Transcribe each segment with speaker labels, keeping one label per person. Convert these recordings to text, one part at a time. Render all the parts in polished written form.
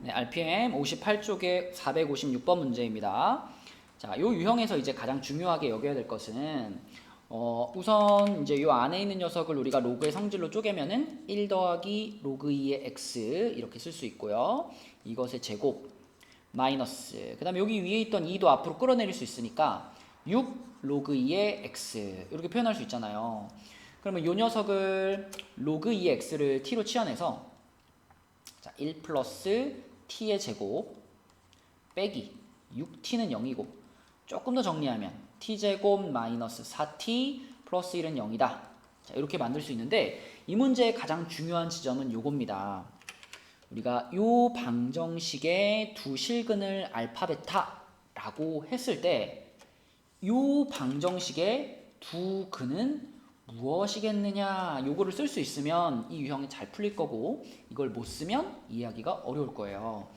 Speaker 1: 네, RPM 58쪽의 456번 문제입니다. 자, 요 유형에서 이제 가장 중요하게 여겨야 될 것은 우선 이제 요 안에 있는 녀석을 우리가 로그의 성질로 쪼개면은 1 더하기 로그 2의 x 이렇게 쓸 수 있고요. 이것의 제곱 마이너스 그 다음에 여기 위에 있던 2도 앞으로 끌어내릴 수 있으니까 6 로그 2의 x 이렇게 표현할 수 있잖아요. 그러면 요 녀석을 로그 2의 x를 t로 치환해서 자, 1 플러스 t의 제곱 빼기 6t는 0이고 조금 더 정리하면 t제곱 마이너스 4t 플러스 1은 0이다. 자, 이렇게 만들 수 있는데 이 문제의 가장 중요한 지점은 요겁니다. 우리가 요 방정식의 두 실근을 알파 베타라고 했을 때 요 방정식의 두 근은 무엇이겠느냐 요거를 쓸 수 있으면 이 유형이 잘 풀릴 거고 이걸 못 쓰면 이해하기가 어려울 거예요.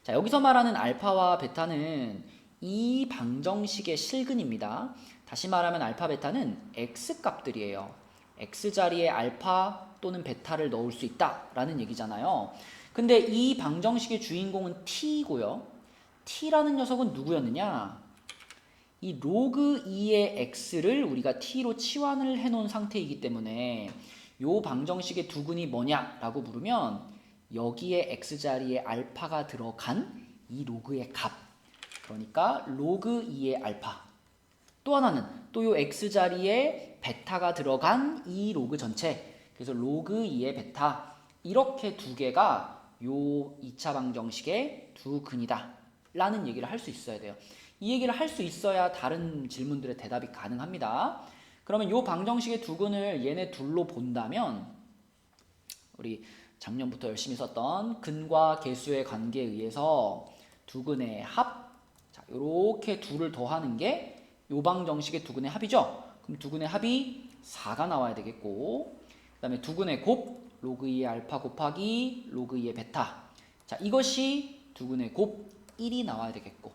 Speaker 1: 자, 여기서 말하는 알파와 베타는 이 방정식의 실근입니다. 다시 말하면 알파 베타는 x 값들이에요. x 자리에 알파 또는 베타를 넣을 수 있다라는 얘기잖아요. 근데 이 방정식의 주인공은 t이고요. t라는 녀석은 누구였느냐? 이 로그 2의 x를 우리가 t로 치환을 해놓은 상태이기 때문에 요 방정식의 두근이 뭐냐라고 물으면 여기에 x자리에 알파가 들어간 이 로그의 값, 그러니까 로그 2의 알파, 또 하나는 또 요 x자리에 베타가 들어간 이 로그 전체, 그래서 로그 2의 베타, 이렇게 두 개가 요 2차 방정식의 두 근이다 라는 얘기를 할 수 있어야 돼요. 이 얘기를 할 수 있어야 다른 질문들의 대답이 가능합니다. 그러면 이 방정식의 두 근을 얘네 둘로 본다면 우리 작년부터 열심히 썼던 근과 계수의 관계에 의해서 두 근의 합, 자, 요렇게 둘을 더하는 게 요 방정식의 두 근의 합이죠. 그럼 두 근의 합이 4가 나와야 되겠고, 그 다음에 두 근의 곱 로그 2의 알파 곱하기 로그 2의 베타, 자, 이것이 두 근의 곱 1이 나와야 되겠고,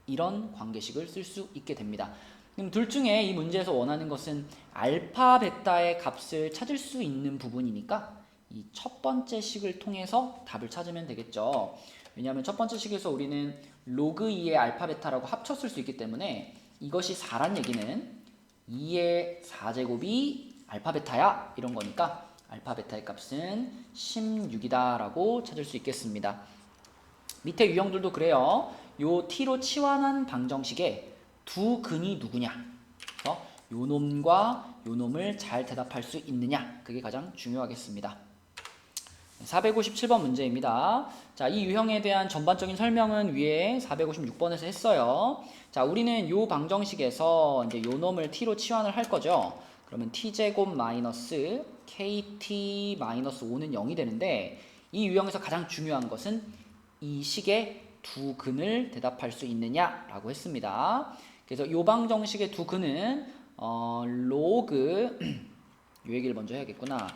Speaker 1: 이런 관계식을 쓸 수 있게 됩니다. 그럼 둘 중에 이 문제에서 원하는 것은 알파 베타의 값을 찾을 수 있는 부분이니까 이 첫 번째 식을 통해서 답을 찾으면 되겠죠. 왜냐하면 첫 번째 식에서 우리는 로그 2의 알파 베타라고 합쳤을 수 있기 때문에 이것이 4란 얘기는 2의 4제곱이 알파 베타야 이런 거니까 알파 베타의 값은 16이다 라고 찾을 수 있겠습니다. 밑에 유형들도 그래요. 요 t로 치환한 방정식의 두 근이 누구냐, 그래서 요 놈과 요 놈을 잘 대답할 수 있느냐, 그게 가장 중요하겠습니다. 457번 문제입니다. 자, 이 유형에 대한 전반적인 설명은 위에 456번에서 했어요. 자, 우리는 요 방정식에서 이제 요 놈을 t로 치환을 할 거죠. 그러면 t제곱 마이너스 kt 마이너스 5는 0이 되는데 이 유형에서 가장 중요한 것은 이 식의 두 근을 대답할 수 있느냐라고 했습니다. 그래서 요 방정식의 두 근은 로그 요 얘기를 먼저 해야겠구나.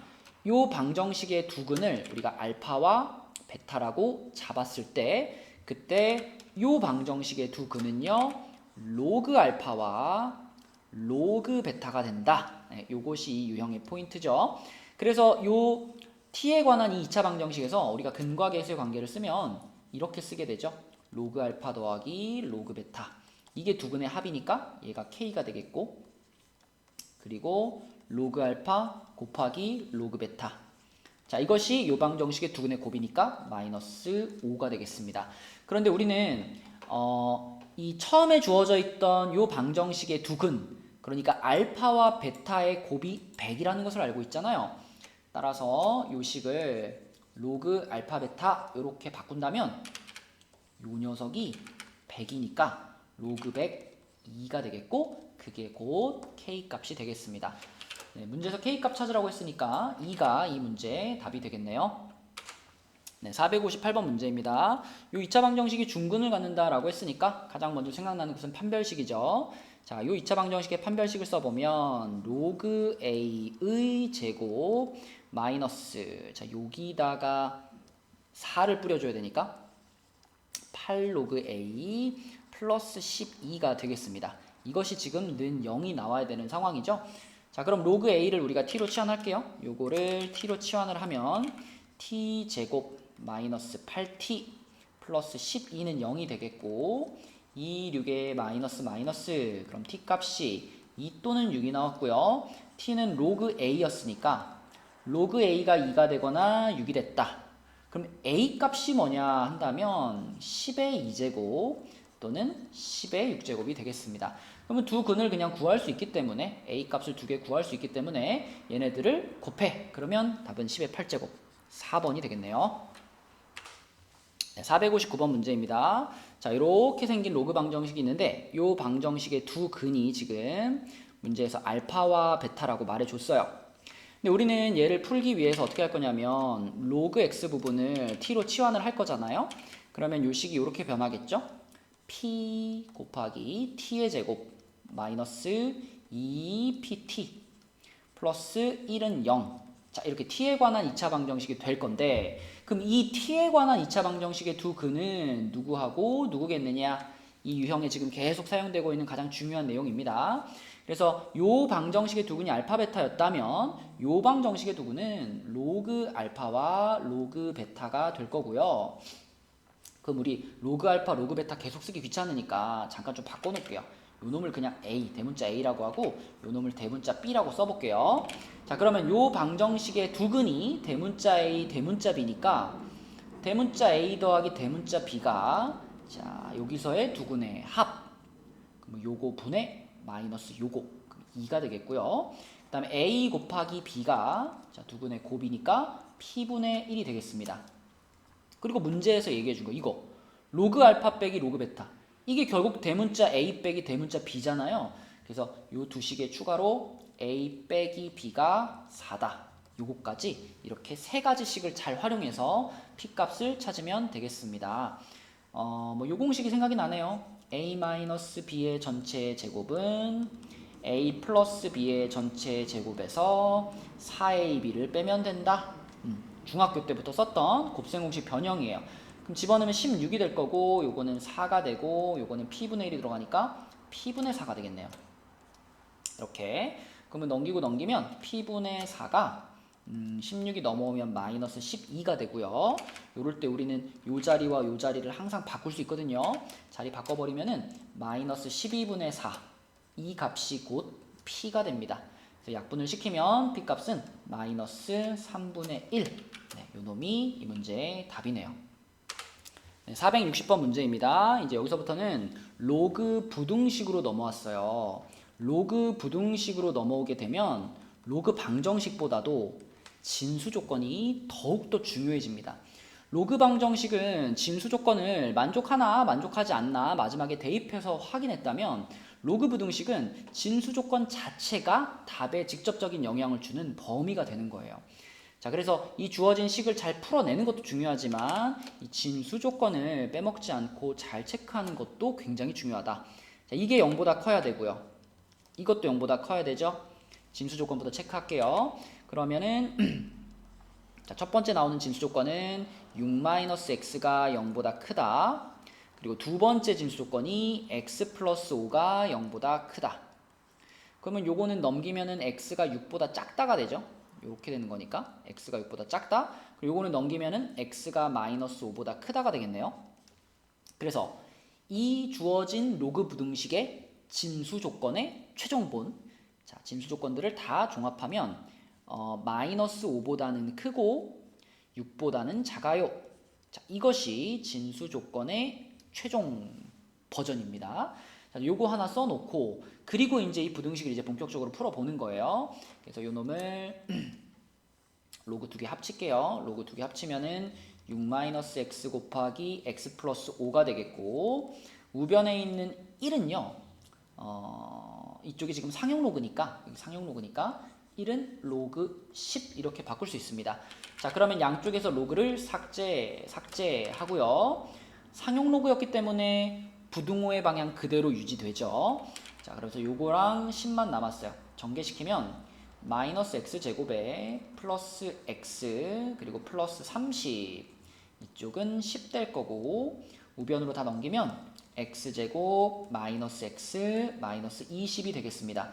Speaker 1: 요 방정식의 두 근을 우리가 알파와 베타라고 잡았을 때 그때 요 방정식의 두 근은요 로그 알파와 로그 베타가 된다. 네, 요것이 이 유형의 포인트죠. 그래서 요 t에 관한 이 2차 방정식에서 우리가 근과 계수의 관계를 쓰면 이렇게 쓰게 되죠. 로그 알파 더하기 로그 베타, 이게 두 근의 합이니까 얘가 k가 되겠고, 그리고 로그 알파 곱하기 로그 베타, 자, 이것이 요 방정식의 두 근의 곱이니까 마이너스 5가 되겠습니다. 그런데 우리는 이 처음에 주어져 있던 요 방정식의 두 근, 그러니까 알파와 베타의 곱이 100이라는 것을 알고 있잖아요. 따라서 요 식을 로그 알파 베타 이렇게 바꾼다면 요 녀석이 100이니까 로그 102가 되겠고, 그게 곧 k 값이 되겠습니다. 네, 문제에서 k 값 찾으라고 했으니까 2가 이 문제의 답이 되겠네요. 네, 458번 문제입니다. 요 2차 방정식이 중근을 갖는다라고 했으니까 가장 먼저 생각나는 것은 판별식이죠. 자, 요 2차 방정식의 판별식을 써보면 로그 a의 제곱 마이너스, 자, 여기다가 4를 뿌려줘야 되니까 8 로그 a 플러스 12가 되겠습니다. 이것이 지금 는 0이 나와야 되는 상황이죠. 자, 그럼 로그 a를 우리가 t로 치환할게요. 요거를 t로 치환을 하면 t 제곱 마이너스 8t 플러스 12는 0이 되겠고 2, 6에 마이너스 마이너스 그럼 t 값이 2 또는 6이 나왔고요. t는 로그 a였으니까 로그 a가 2가 되거나 6이 됐다. 그럼 a 값이 뭐냐 한다면 10의 2제곱 또는 10의 6제곱이 되겠습니다. 그러면 두 근을 그냥 구할 수 있기 때문에 a 값을 두 개 구할 수 있기 때문에 얘네들을 곱해. 그러면 답은 10의 8제곱 4번이 되겠네요. 네, 459번 문제입니다. 자, 이렇게 생긴 로그 방정식이 있는데 이 방정식의 두 근이 지금 문제에서 알파와 베타라고 말해줬어요. 근데 우리는 얘를 풀기 위해서 어떻게 할 거냐면 로그 x 부분을 t로 치환을 할 거잖아요. 그러면 요 식이 이렇게 변하겠죠. p 곱하기 t의 제곱 마이너스 2pt 플러스 1은 0. 자, 이렇게 t에 관한 2차 방정식이 될 건데 그럼 이 t에 관한 2차 방정식의 두 근은 누구하고 누구겠느냐? 이 유형에 지금 계속 사용되고 있는 가장 중요한 내용입니다. 그래서 요 방정식의 두 근이 알파 베타였다면 요 방정식의 두 근은 로그 알파와 로그 베타가 될 거고요. 그럼 우리 로그 알파 로그 베타 계속 쓰기 귀찮으니까 잠깐 좀 바꿔놓을게요. 요 놈을 그냥 A, 대문자 A라고 하고 요 놈을 대문자 B라고 써볼게요. 자, 그러면 요 방정식의 두 근이 대문자 A, 대문자 B니까 대문자 A 더하기 대문자 B가 자 여기서의 두 근의 합. 그럼 요거 분의 마이너스 요거 2가 되겠고요. 그 다음에 A 곱하기 B가 자 두 근의 곱이니까 P분의 1이 되겠습니다. 그리고 문제에서 얘기해 준 거 이거 로그 알파 빼기 로그 베타 이게 결국 대문자 A 빼기 대문자 B잖아요. 그래서 요 두 식의 추가로 A 빼기 B가 4다. 요거까지 이렇게 세 가지 식을 잘 활용해서 P 값을 찾으면 되겠습니다. 뭐 요 공식이 생각이 나네요. A-B의 전체 제곱은 A 플러스 B의 전체 제곱에서 4AB를 빼면 된다. 중학교 때부터 썼던 곱셈 공식 변형이에요. 그럼 집어넣으면 16이 될 거고 요거는 4가 되고 요거는 P분의 1이 들어가니까 P분의 4가 되겠네요. 이렇게 그러면 넘기면 P분의 4가 16이 넘어오면 마이너스 12가 되고요. 요럴 때 우리는 요 자리와 요 자리를 항상 바꿀 수 있거든요. 자리 바꿔버리면은 마이너스 12분의 4 이 값이 곧 P가 됩니다. 그래서 약분을 시키면 P 값은 마이너스 3분의 1. 네, 요 놈이 이 문제의 답이네요. 네, 460번 문제입니다. 이제 여기서부터는 로그 부등식으로 넘어왔어요. 로그 부등식으로 넘어오게 되면 로그 방정식보다도 진수 조건이 더욱더 중요해집니다. 로그 방정식은 진수 조건을 만족하나 만족하지 않나 마지막에 대입해서 확인했다면 로그 부등식은 진수 조건 자체가 답에 직접적인 영향을 주는 범위가 되는 거예요. 자, 그래서 이 주어진 식을 잘 풀어내는 것도 중요하지만 이 진수 조건을 빼먹지 않고 잘 체크하는 것도 굉장히 중요하다. 자, 이게 0보다 커야 되고요. 이것도 0보다 커야 되죠. 진수 조건부터 체크할게요. 그러면은 자, 첫 번째 나오는 진수 조건은 6-x가 0보다 크다. 그리고 두 번째 진수 조건이 x 플러스 5가 0보다 크다. 그러면 요거는 넘기면은 x가 6보다 작다가 되죠. 이렇게 되는 거니까 x가 6보다 작다. 그리고 요거는 넘기면은 x가 마이너스 5보다 크다가 되겠네요. 그래서 이 주어진 로그 부등식의 진수 조건의 최종본 자, 진수 조건들을 다 종합하면 마이너스 5보다는 크고 6보다는 작아요. 자, 이것이 진수 조건의 최종 버전입니다. 자, 요거 하나 써놓고 그리고 이제 이 부등식을 이제 본격적으로 풀어보는 거예요. 그래서 요 놈을 로그 두 개 합칠게요. 로그 두 개 합치면은 6-x 곱하기 x 플러스 5가 되겠고 우변에 있는 1은요. 이쪽이 지금 상용 로그니까 1은 로그 10 이렇게 바꿀 수 있습니다. 자, 그러면 양쪽에서 로그를 삭제하고요. 상용 로그였기 때문에 부등호의 방향 그대로 유지되죠. 자, 그래서 요거랑 10만 남았어요. 전개시키면 마이너스 x 제곱에 플러스 x 그리고 플러스 30 이쪽은 10 될 거고 우변으로 다 넘기면 x제곱 마이너스 x 마이너스 20이 되겠습니다.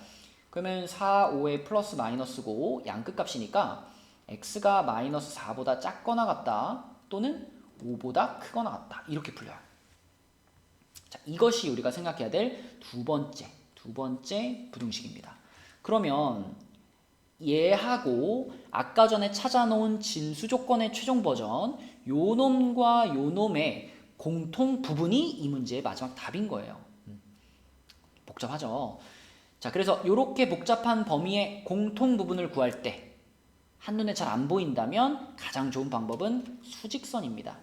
Speaker 1: 그러면 4, 5에 플러스 마이너스고 양끝 값이니까 x가 마이너스 4보다 작거나 같다. 또는 5보다 크거나 같다. 이렇게 풀려요. 자, 이것이 우리가 생각해야 될 두 번째 부등식입니다. 그러면 얘하고 아까 전에 찾아놓은 진수 조건의 최종 버전 요 놈과 요 놈의 공통 부분이 이 문제의 마지막 답인 거예요. 복잡하죠? 자, 그래서 이렇게 복잡한 범위의 공통 부분을 구할 때 한눈에 잘 안 보인다면 가장 좋은 방법은 수직선입니다.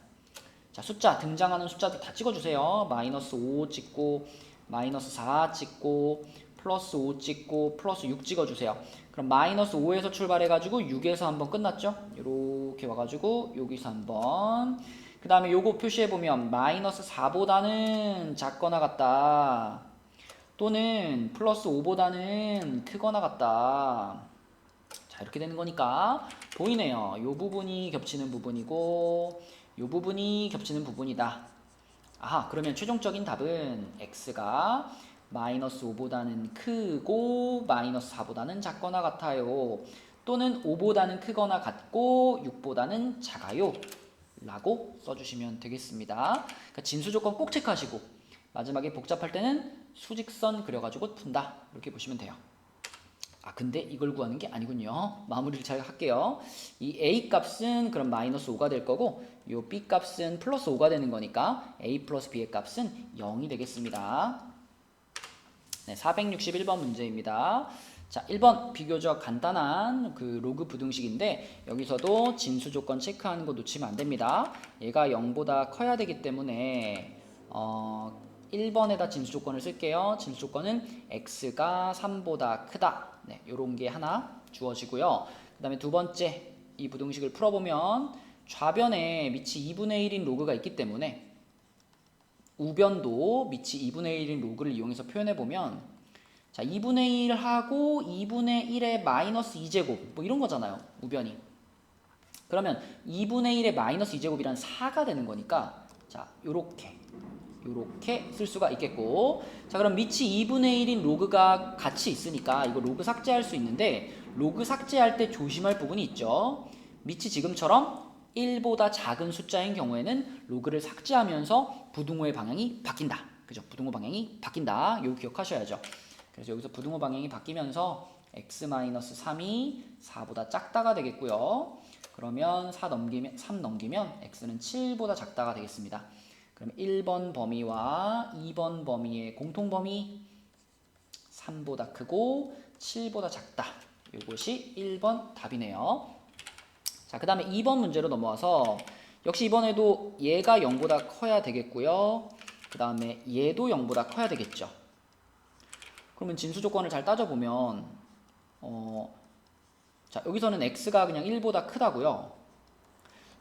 Speaker 1: 자, 숫자 등장하는 숫자들 다 찍어주세요. 마이너스 5 찍고 마이너스 4 찍고 플러스 5 찍고 플러스 6 찍어주세요. 그럼 마이너스 5에서 출발해가지고 6에서 한번 끝났죠? 이렇게 와가지고 여기서 한번 그 다음에 요거 표시해보면 마이너스 4보다는 작거나 같다 또는 플러스 5보다는 크거나 같다. 자, 이렇게 되는 거니까 보이네요. 요 부분이 겹치는 부분이고 요 부분이 겹치는 부분이다. 아하, 그러면 최종적인 답은 x가 마이너스 5보다는 크고 마이너스 4보다는 작거나 같아요. 또는 5보다는 크거나 같고 6보다는 작아요. 라고 써주시면 되겠습니다. 그러니까 진수 조건 꼭 체크하시고 마지막에 복잡할 때는 수직선 그려가지고 푼다. 이렇게 보시면 돼요. 아, 근데 이걸 구하는 게 아니군요. 마무리를 잘 할게요. 이 a 값은 그럼 마이너스 5가 될 거고 이 b 값은 플러스 5가 되는 거니까 a 플러스 b의 값은 0이 되겠습니다. 네, 461번 문제입니다. 자, 1번 비교적 간단한 그 로그 부등식인데 여기서도 진수 조건 체크하는 거 놓치면 안 됩니다. 얘가 0보다 커야 되기 때문에 1번에다 진수 조건을 쓸게요. 진수 조건은 x가 3보다 크다. 네, 요런 게 하나 주어지고요. 그 다음에 두 번째 이 부등식을 풀어보면 좌변에 밑이 2분의 1인 로그가 있기 때문에 우변도 밑이 2분의 1인 로그를 이용해서 표현해보면 자, 2분의 1하고 2분의 1의 마이너스 2제곱 뭐 이런 거잖아요. 우변이. 그러면 2분의 1의 마이너스 2제곱이란 4가 되는 거니까 자, 요렇게 쓸 수가 있겠고 자, 그럼 밑이 2분의 1인 로그가 같이 있으니까 이거 로그 삭제할 수 있는데 로그 삭제할 때 조심할 부분이 있죠. 밑이 지금처럼 1보다 작은 숫자인 경우에는 로그를 삭제하면서 부등호의 방향이 바뀐다. 그죠? 부등호 방향이 바뀐다. 이거 기억하셔야죠. 그래서 여기서 부등호 방향이 바뀌면서 x-3이 4보다 작다가 되겠고요. 그러면 3 넘기면 x는 7보다 작다가 되겠습니다. 그럼 1번 범위와 2번 범위의 공통 범위 3보다 크고 7보다 작다. 이것이 1번 답이네요. 자, 그 다음에 2번 문제로 넘어와서 역시 이번에도 얘가 0보다 커야 되겠고요. 그 다음에 얘도 0보다 커야 되겠죠. 그러면 진수 조건을 잘 따져보면 자, 여기서는 x가 그냥 1보다 크다고요.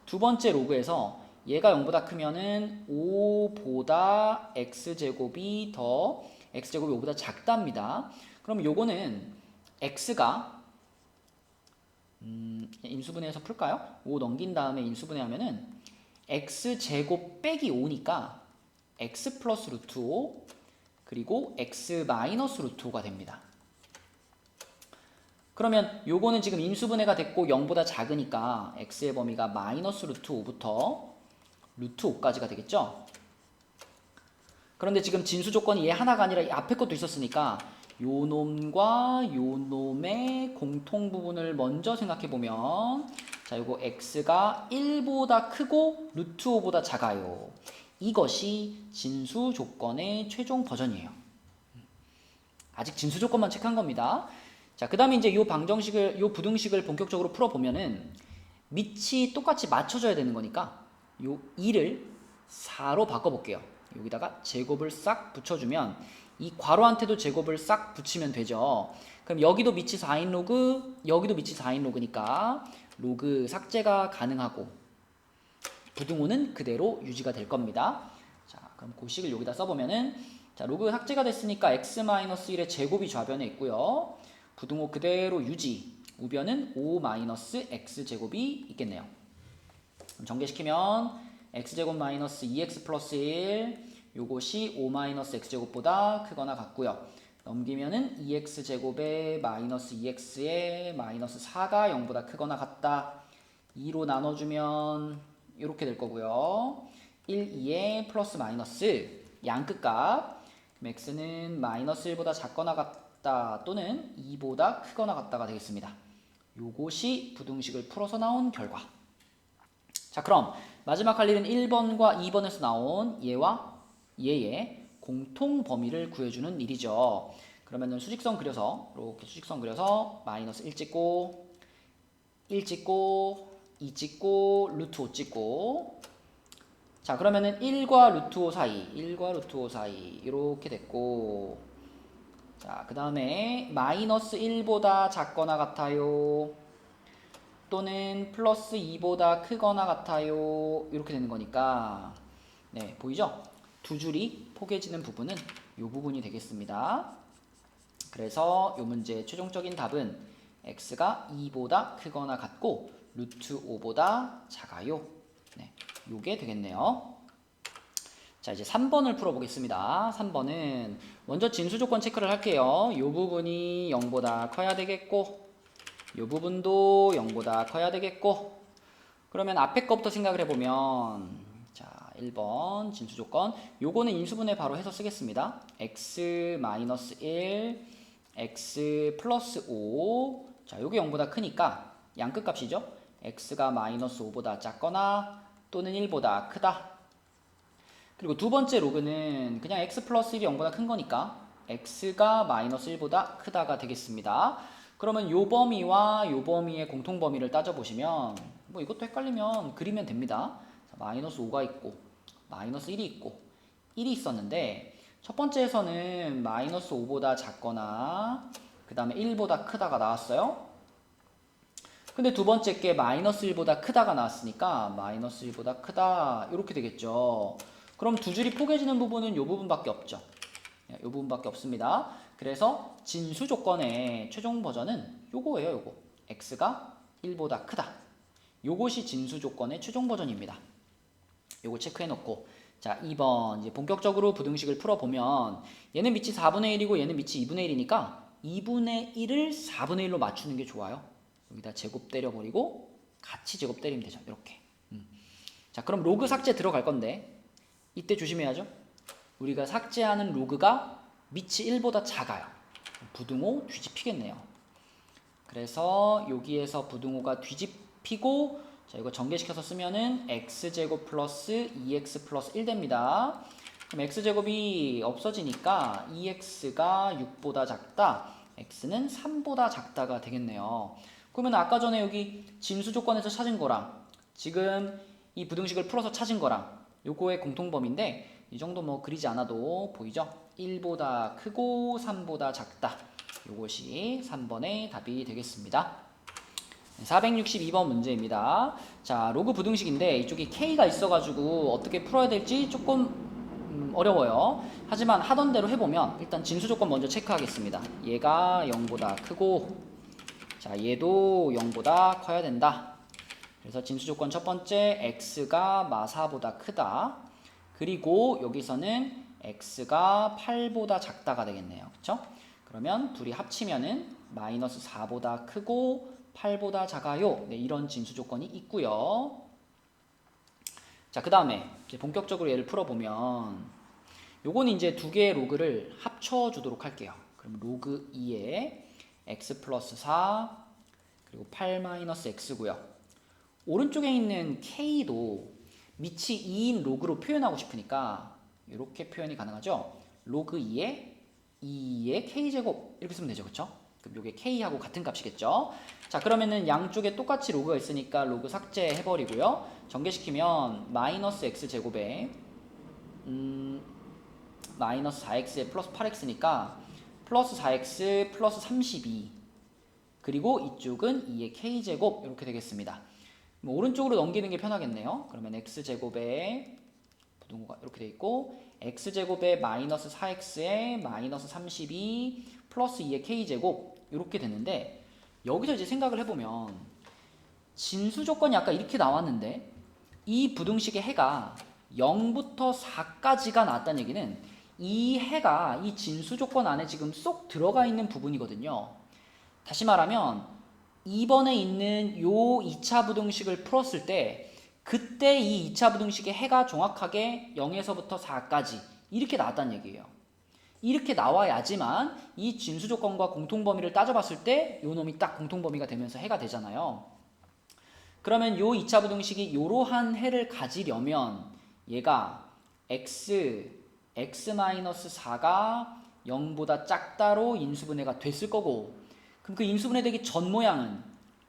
Speaker 1: 두 번째 로그에서 얘가 0보다 크면은 5보다 x제곱이 더 x제곱이 5보다 작답니다. 그럼 요거는 x가 인수분해해서 풀까요? 5 넘긴 다음에 인수분해하면은 x제곱 빼기 5니까 x 플러스 루트 5 그리고 x 마이너스 루트 5가 됩니다. 그러면 요거는 지금 인수분해가 됐고 0보다 작으니까 x의 범위가 마이너스 루트 5부터 루트 5까지가 되겠죠? 그런데 지금 진수 조건이 얘 하나가 아니라 이 앞에 것도 있었으니까 요 놈과 요 놈의 공통 부분을 먼저 생각해 보면 자, 요거 x가 1보다 크고 루트 5보다 작아요. 이것이 진수 조건의 최종 버전이에요. 아직 진수 조건만 체크한 겁니다. 자, 그 다음에 이제 요 방정식을, 요 부등식을 본격적으로 풀어보면은 밑이 똑같이 맞춰져야 되는 거니까 요 2를 4로 바꿔볼게요. 여기다가 제곱을 싹 붙여주면 이 괄호한테도 제곱을 싹 붙이면 되죠. 그럼 여기도 밑이 4인 로그, 여기도 밑이 4인 로그니까 로그 삭제가 가능하고 부등호는 그대로 유지가 될 겁니다. 자, 그럼 그 식을 여기다 써보면은 자, 로그 삭제가 됐으니까 x-1의 제곱이 좌변에 있고요. 부등호 그대로 유지, 우변은 5-x제곱이 있겠네요. 그럼 정개시키면 x제곱 마이너스 2x 플러스 1 요것이 5-x제곱보다 크거나 같고요. 넘기면은 2x제곱에 마이너스 2x에 마이너스 4가 0보다 크거나 같다. 2로 나눠주면 이렇게 될 거고요. 1, 2의 플러스 마이너스 양끝값 x는 마이너스 1보다 작거나 같다 또는 2보다 크거나 같다가 되겠습니다. 요것이 부등식을 풀어서 나온 결과. 자, 그럼 마지막 할 일은 1번과 2번에서 나온 얘와 얘의 공통 범위를 구해주는 일이죠. 그러면은 수직선 그려서 이렇게 수직선 그려서 마이너스 1 찍고 1 찍고 2 찍고 루트 5 찍고 자 그러면은 1과 루트 5 사이 1과 루트 5 사이 이렇게 됐고 자 그 다음에 마이너스 1보다 작거나 같아요 또는 플러스 2보다 크거나 같아요 이렇게 되는 거니까 네 보이죠? 두 줄이 포개지는 부분은 이 부분이 되겠습니다. 그래서 이 문제의 최종적인 답은 x가 2보다 크거나 같고 루트 5보다 작아요. 네, 요게 되겠네요. 자 이제 3번을 풀어보겠습니다. 3번은 먼저 진수조건 체크를 할게요. 이 부분이 0보다 커야 되겠고 이 부분도 0보다 커야 되겠고 그러면 앞에 거부터 생각을 해보면 자 1번 진수조건 요거는 인수분해 바로 해서 쓰겠습니다. x-1 x 플러스 5 자 요게 0보다 크니까 양끝값이죠. x가 마이너스 5보다 작거나 또는 1보다 크다. 그리고 두 번째 로그는 그냥 x 플러스 1이 0보다 큰 거니까 x가 마이너스 1보다 크다가 되겠습니다. 그러면 요 범위와 요 범위의 공통 범위를 따져보시면 뭐 이것도 헷갈리면 그리면 됩니다. 마이너스 5가 있고 마이너스 1이 있고 1이 있었는데 첫 번째에서는 마이너스 5보다 작거나 그 다음에 1보다 크다가 나왔어요. 근데 두 번째 게 마이너스 1보다 크다가 나왔으니까 마이너스 1보다 크다 이렇게 되겠죠. 그럼 두 줄이 포개지는 부분은 이 부분밖에 없죠. 이 부분밖에 없습니다. 그래서 진수 조건의 최종 버전은 요거예요. 요거 x가 1보다 크다. 요것이 진수 조건의 최종 버전입니다. 요거 체크해 놓고 자 2번 이제 본격적으로 부등식을 풀어보면 얘는 밑이 4분의 1이고 얘는 밑이 2분의 1이니까 2분의 1을 4분의 1로 맞추는 게 좋아요. 여기다 제곱 때려버리고 같이 제곱 때리면 되죠. 이렇게. 자 그럼 로그 삭제 들어갈 건데 이때 조심해야죠. 우리가 삭제하는 로그가 밑이 1보다 작아요. 부등호 뒤집히겠네요. 그래서 여기에서 부등호가 뒤집히고 자 이거 전개시켜서 쓰면은 x제곱 플러스 2x 플러스 1 됩니다. 그럼 x제곱이 없어지니까 2x가 6보다 작다. x는 3보다 작다가 되겠네요. 그러면 아까 전에 여기 진수 조건에서 찾은 거랑 지금 이 부등식을 풀어서 찾은 거랑 요거의 공통범위인데 이 정도 뭐 그리지 않아도 보이죠? 1보다 크고 3보다 작다. 요것이 3번의 답이 되겠습니다. 462번 문제입니다. 자, 로그 부등식인데 이쪽에 k가 있어가지고 어떻게 풀어야 될지 조금 어려워요. 하지만 하던 대로 해보면 일단 진수 조건 먼저 체크하겠습니다. 얘가 0보다 크고 자, 얘도 0보다 커야 된다. 그래서 진수 조건 첫 번째 x가 마4보다 크다. 그리고 여기서는 x가 8보다 작다가 되겠네요. 그쵸? 그러면 둘이 합치면은 마이너스 4보다 크고 8보다 작아요. 네, 이런 진수 조건이 있고요. 자, 그 다음에 이제 본격적으로 얘를 풀어보면 요거는 이제 두 개의 로그를 합쳐주도록 할게요. 그럼 로그 2에 x 플러스 4 그리고 8 마이너스 x고요. 오른쪽에 있는 k도 밑이 2인 로그로 표현하고 싶으니까 이렇게 표현이 가능하죠. 로그 2에 2의 k제곱 이렇게 쓰면 되죠. 그쵸? 그럼 이게 k하고 같은 값이겠죠. 자 그러면은 양쪽에 똑같이 로그가 있으니까 로그 삭제해버리고요. 전개시키면 마이너스 x제곱에 마이너스 4x에 플러스 8x니까 플러스 4x 플러스 32 그리고 이쪽은 2의 k제곱 이렇게 되겠습니다. 오른쪽으로 넘기는 게 편하겠네요. 그러면 x제곱에 부등호가 이렇게 돼 있고 x제곱에 마이너스 4x에 마이너스 32 플러스 2의 k제곱 이렇게 되는데 여기서 이제 생각을 해보면 진수 조건이 아까 이렇게 나왔는데 이 부등식의 해가 0부터 4까지가 나왔다는 얘기는 이 해가 이 진수 조건 안에 지금 쏙 들어가 있는 부분이거든요. 다시 말하면 2번에 있는 요 2차 부등식을 풀었을 때 그때 이 2차 부등식의 해가 정확하게 0에서부터 4까지 이렇게 나왔다는 얘기예요. 이렇게 나와야지만 이 진수 조건과 공통범위를 따져봤을 때 요 놈이 딱 공통범위가 되면서 해가 되잖아요. 그러면 요 2차 부등식이 이러한 해를 가지려면 얘가 x-4가 0보다 작다로 인수분해가 됐을 거고, 그럼 그 인수분해되기 전 모양은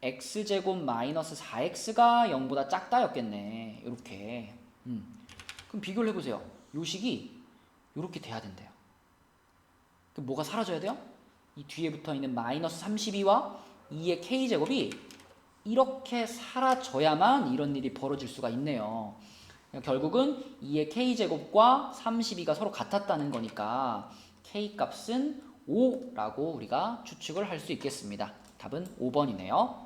Speaker 1: x제곱 마이너스 4x가 0보다 작다였겠네. 이렇게. 그럼 비교를 해보세요. 요 식이 이렇게 돼야 된대요. 그럼 뭐가 사라져야 돼요? 이 뒤에 붙어있는 마이너스 32와 2의 k제곱이 이렇게 사라져야만 이런 일이 벌어질 수가 있네요. 결국은 2의 k제곱과 32가 서로 같았다는 거니까 k값은 5라고 우리가 추측을 할 수 있겠습니다. 답은 5번이네요.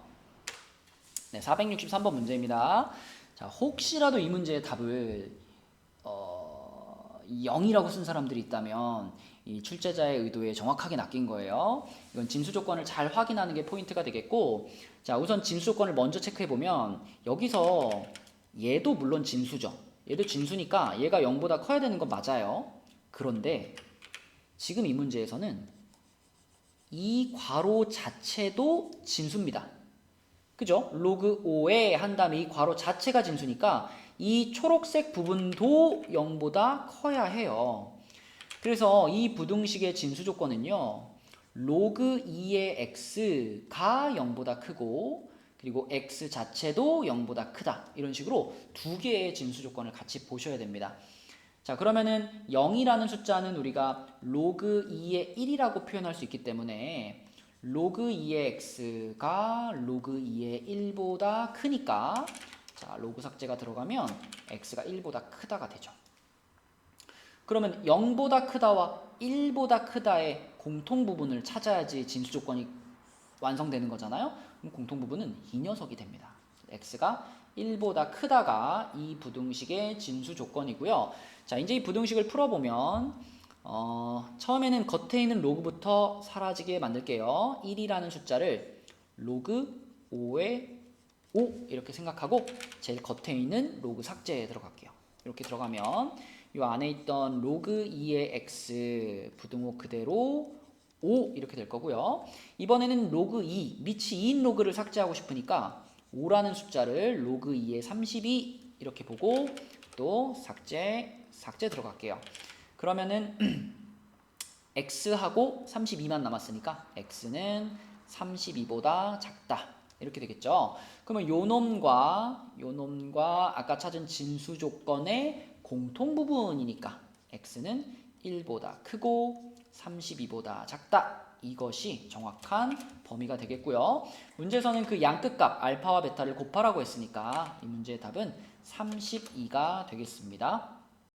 Speaker 1: 네, 463번 문제입니다. 자, 혹시라도 이 문제의 답을 0이라고 쓴 사람들이 있다면 이 출제자의 의도에 정확하게 낚인 거예요. 이건 진수 조건을 잘 확인하는 게 포인트가 되겠고, 자, 우선 진수 조건을 먼저 체크해 보면 여기서 얘도 물론 진수죠. 얘도 진수니까 얘가 0보다 커야 되는 건 맞아요. 그런데 지금 이 문제에서는 이 괄호 자체도 진수입니다. 그죠? 로그 5에 한 다음에 이 괄호 자체가 진수니까 이 초록색 부분도 0보다 커야 해요. 그래서 이 부등식의 진수 조건은요, 로그 2의 x가 0보다 크고 그리고 x 자체도 0보다 크다, 이런 식으로 두 개의 진수 조건을 같이 보셔야 됩니다. 자, 그러면은 0이라는 숫자는 우리가 로그 2의 1이라고 표현할 수 있기 때문에 로그 2의 x가 로그 2의 1보다 크니까, 자, 로그 삭제가 들어가면 x가 1보다 크다가 되죠. 그러면 0보다 크다와 1보다 크다의 공통 부분을 찾아야지 진수 조건이 완성되는 거잖아요. 그럼 공통 부분은 이 녀석이 됩니다. x가 1보다 크다가 이 부등식의 진수 조건이고요. 자, 이제 이 부등식을 풀어보면 처음에는 겉에 있는 로그부터 사라지게 만들게요. 1이라는 숫자를 로그 5의 5 이렇게 생각하고 제일 겉에 있는 로그 삭제에 들어갈게요. 이렇게 들어가면 이 안에 있던 로그 2의 x 부등호 그대로 5 이렇게 될 거고요. 이번에는 로그 2, 밑이 2인 로그를 삭제하고 싶으니까 5라는 숫자를 로그 2의 32 이렇게 보고 또 삭제 들어갈게요. 그러면은 x하고 32만 남았으니까 x는 32보다 작다 이렇게 되겠죠. 그러면 요 놈과 아까 찾은 진수 조건의 공통 부분이니까 x는 1보다 크고 32보다 작다, 이것이 정확한 범위가 되겠고요. 문제에서는 그 양끝값 알파와 베타를 곱하라고 했으니까 이 문제의 답은 32가 되겠습니다.